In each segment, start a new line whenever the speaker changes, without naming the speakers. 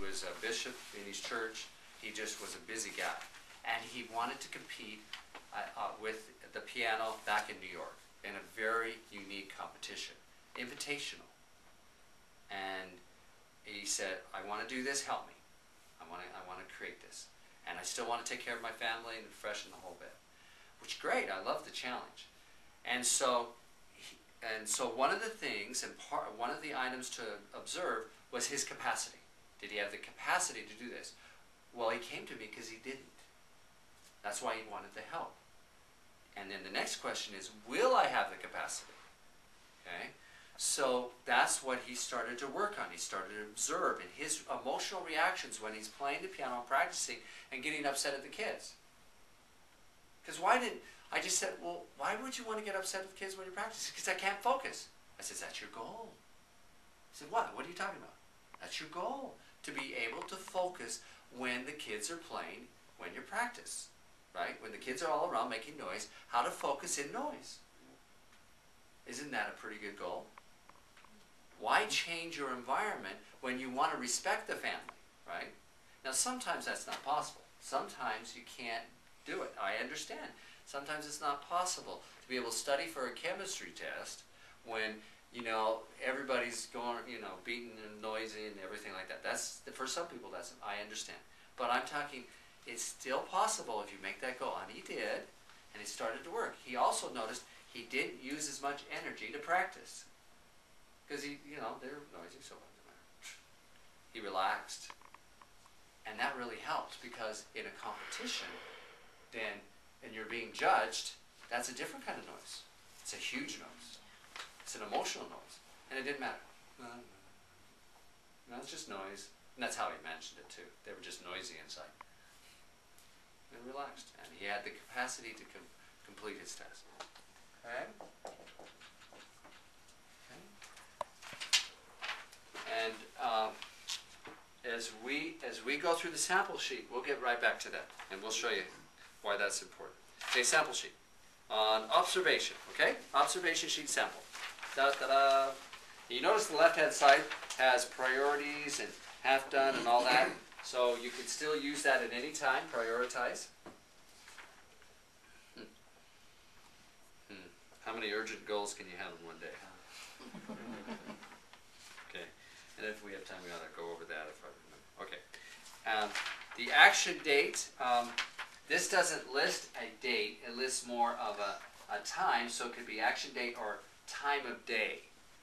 was a bishop in his church. He just was a busy guy. And he wanted to compete with the piano back in New York in a very unique competition, invitational. And he said, I want to do this, help me. I want to create this. And I still want to take care of my family and freshen the whole bit. Which, great, I love the challenge. And so one of the things, and one of the items to observe was his capacity. Did he have the capacity to do this? Well, he came to me because he didn't. That's why he wanted the help. And then the next question is, will I have the capacity? Okay? So that's what he started to work on. He started to observe in his emotional reactions when he's playing the piano and practicing and getting upset at the kids. Because I just said, well, why would you want to get upset at the kids when you're practicing? Because I can't focus. I said, that's your goal. He said, what? What are you talking about? That's your goal, to be able to focus when the kids are playing, when you practice, right? When the kids are all around making noise, how to focus in noise. Isn't that a pretty good goal? Why change your environment when you want to respect the family, right? Now, sometimes that's not possible. Sometimes you can't do it. I understand. Sometimes it's not possible to be able to study for a chemistry test when, you know, everybody's going, you know, beating and noisy and everything like that. That's, for some people, I understand. But I'm talking, it's still possible if you make that goal. And he did, and it started to work. He also noticed he didn't use as much energy to practice. Because he, you know, they're noisy, so what does it matter? He relaxed. And that really helps, because in a competition, and you're being judged, that's a different kind of noise. It's a huge noise. It's an emotional noise. And it didn't matter. No, it's just noise. And that's how he mentioned it too. They were just noisy inside. And relaxed. And he had the capacity to complete his test. Okay? And as we go through the sample sheet, we'll get right back to that, and we'll show you why that's important. Okay, sample sheet on observation. Okay, observation sheet sample. Da-da-da. You notice the left-hand side has priorities and half done and all that, so you can still use that at any time. Prioritize. How many urgent goals can you have in one day? Okay. And if we have time, we ought to go over that if I remember. Okay. The action date, this doesn't list a date, it lists more of a time, so it could be action date or time of day.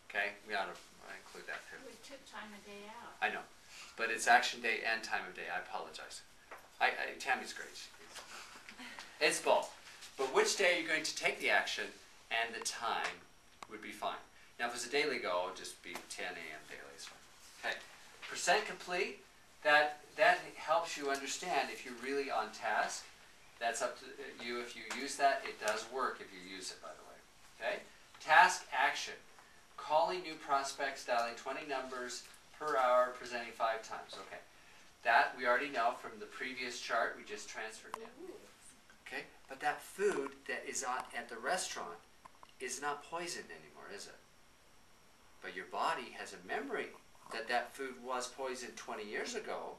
Okay? We ought to include that too.
We took time of day out.
I know. But it's action date and time of day. I apologize. Tammy's great. It's both. But which day are you going to take the action and the time would be fine. Now if it's a daily goal, it would just be 10 a.m. daily is fine. Okay. Percent complete, that helps you understand if you're really on task. That's up to you. If you use that, it does work if you use it, by the way. Okay? Task action. Calling new prospects, dialing 20 numbers per hour, presenting 5 times. Okay. That we already know from the previous chart. We just transferred it. Okay? But that food that is at the restaurant is not poisoned anymore, is it? But your body has a memory that that food was poisoned 20 years ago.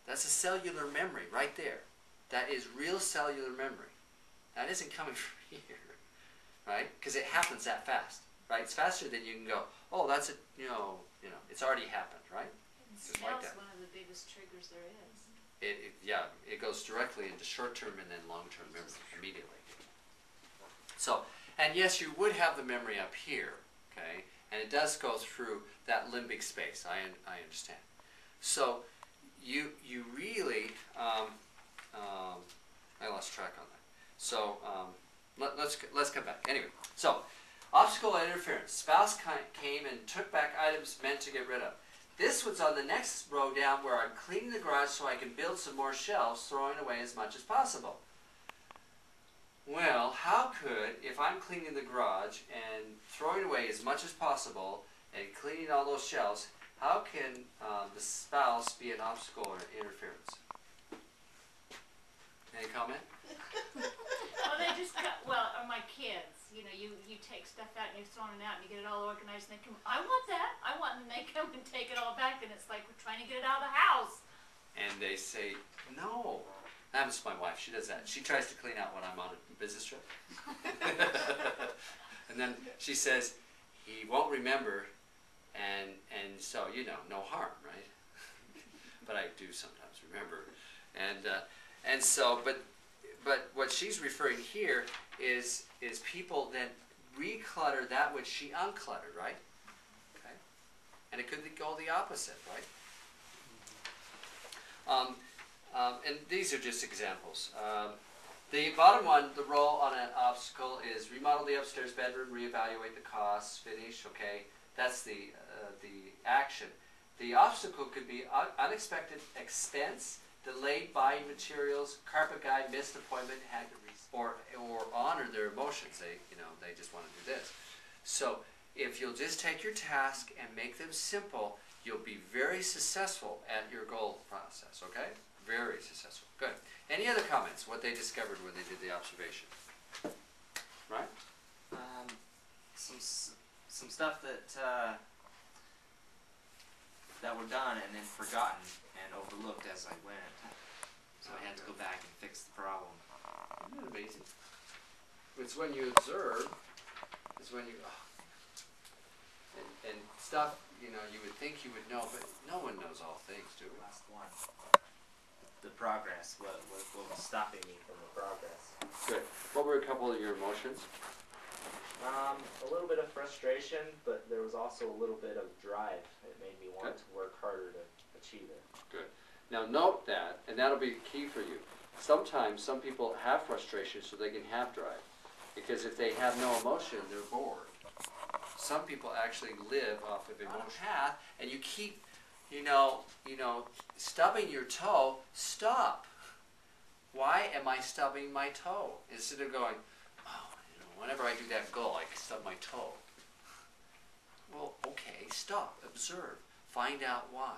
That's a cellular memory right there. That is real cellular memory. That isn't coming from here, right? Because it happens that fast, right? It's faster than you can go, oh, that's it, you know, it's already happened, right?
It's like that. One of the biggest triggers there is.
Yeah, it goes directly into short-term and then long-term memory immediately. So, and yes, you would have the memory up here, okay? And it does go through that limbic space. I understand. So, you really, I lost track on that. So, let's come back. Anyway, so obstacle interference. Spouse came and took back items meant to get rid of. This was on the next row down where I'm cleaning the garage so I can build some more shelves, throwing away as much as possible. Well, how could, if I'm cleaning the garage and throwing away as much as possible and cleaning all those shelves, how can the spouse be an obstacle or interference? Any comment?
Well, they just got, well, or my kids, you know, you take stuff out and you're throwing it out and you get it all organized and they come, I want that, I want, and they come and take it all back and it's like we're trying to get it out of the house.
And they say, no. That happens to my wife, she does that. She tries to clean out when I'm on a business trip. And then she says, he won't remember, and so, you know, no harm, right? But I do sometimes remember. And so, but what she's referring here is people that reclutter that which she uncluttered, right? Okay? And it could go the opposite, right? And these are just examples. The bottom one, the role on an obstacle is remodel the upstairs bedroom, reevaluate the costs, finish, okay? That's the action. The obstacle could be unexpected expense, delayed buying materials, carpet guy, missed appointment, had to or honor their emotions. They just want to do this. So if you'll just take your task and make them simple, you'll be very successful at your goal process, okay? Very successful. Good. Any other comments? What they discovered when they did the observation? Right?
Some stuff that were done and then forgotten and overlooked as I went. So I had to go back and fix the problem.
Isn't that amazing? It's when you observe, it's when you, and stuff, you would think you would know, but no one knows all things, do we?
Last one. The progress. What was stopping me from the progress?
Good. What were a couple of your emotions?
A little bit of frustration, but there was also a little bit of drive. It made me want to work harder to achieve it. Good.
Now note that, and that'll be key for you. Sometimes some people have frustration so they can have drive. Because if they have no emotion, they're bored. Some people actually live off of emotion. Path, and you keep, stubbing your toe, stop. Why am I stubbing my toe? Instead of going, whenever I do that goal, I stub my toe. Well, okay, stop, observe, find out why.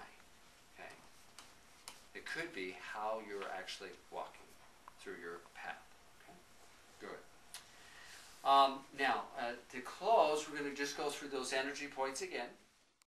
Okay? It could be how you're actually walking through your path. Okay? Good. Now, to close, we're going to just go through those energy points again.